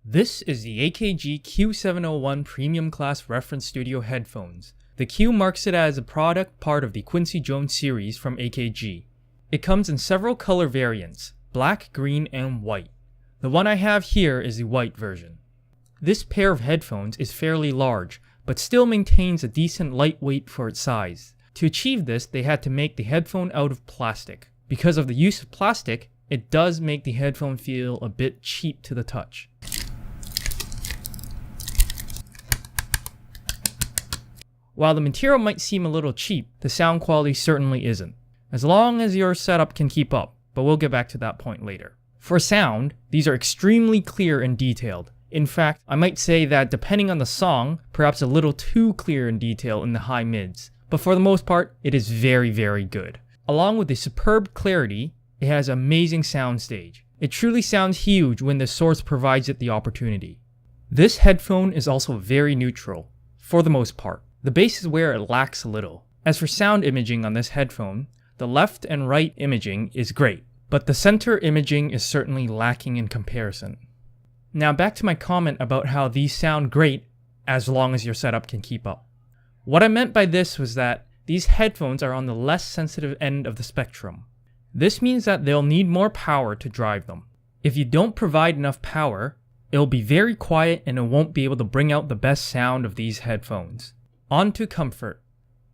This is the Akg Q701 Premium Class Reference Studio headphones. The Q marks it as a product part of the Quincy Jones series from Akg. It comes in several color variants, black, green, and white. The one I have here is the white version. This pair of headphones is fairly large, but still maintains a decent lightweight for its size. To achieve this, they had to make the headphone out of plastic. Because of the use of plastic, it does make the headphone feel a bit cheap to the touch. While the material might seem a little cheap, the sound quality certainly isn't, as long as your setup can keep up, but we'll get back to that point later. For sound, these are extremely clear and detailed. In fact, I might say that depending on the song, perhaps a little too clear and detailed in the high mids, but for the most part, it is very, very good. Along with the superb clarity, it has amazing soundstage. It truly sounds huge when the source provides it the opportunity. This headphone is also very neutral, for the most part. The bass is where it lacks a little. As for sound imaging on this headphone, the left and right imaging is great, but the center imaging is certainly lacking in comparison. Now back to my comment about how these sound great as long as your setup can keep up. What I meant by this was that these headphones are on the less sensitive end of the spectrum. This means that they'll need more power to drive them. If you don't provide enough power, it'll be very quiet and it won't be able to bring out the best sound of these headphones. On to comfort.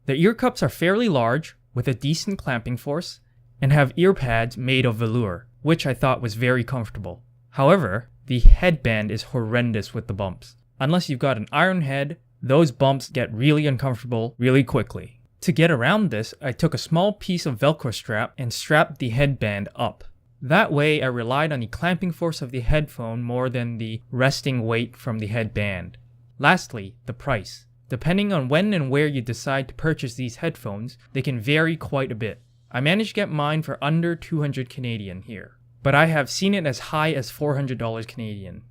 The ear cups are fairly large, with a decent clamping force, and have ear pads made of velour, which I thought was very comfortable. However, the headband is horrendous with the bumps. Unless you've got an iron head, those bumps get really uncomfortable really quickly. To get around this, I took a small piece of Velcro strap and strapped the headband up. That way, I relied on the clamping force of the headphone more than the resting weight from the headband. Lastly, the price. Depending on when and where you decide to purchase these headphones, they can vary quite a bit. I managed to get mine for under 200 Canadian here, but I have seen it as high as $400 Canadian.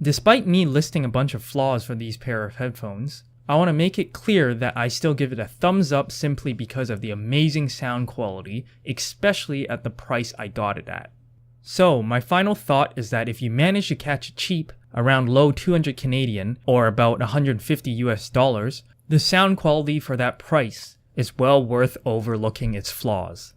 Despite me listing a bunch of flaws for these pair of headphones, I want to make it clear that I still give it a thumbs up simply because of the amazing sound quality, especially at the price I got it at. So my final thought is that if you manage to catch it cheap, around low 200 Canadian or about 150 US dollars, the sound quality for that price is well worth overlooking its flaws.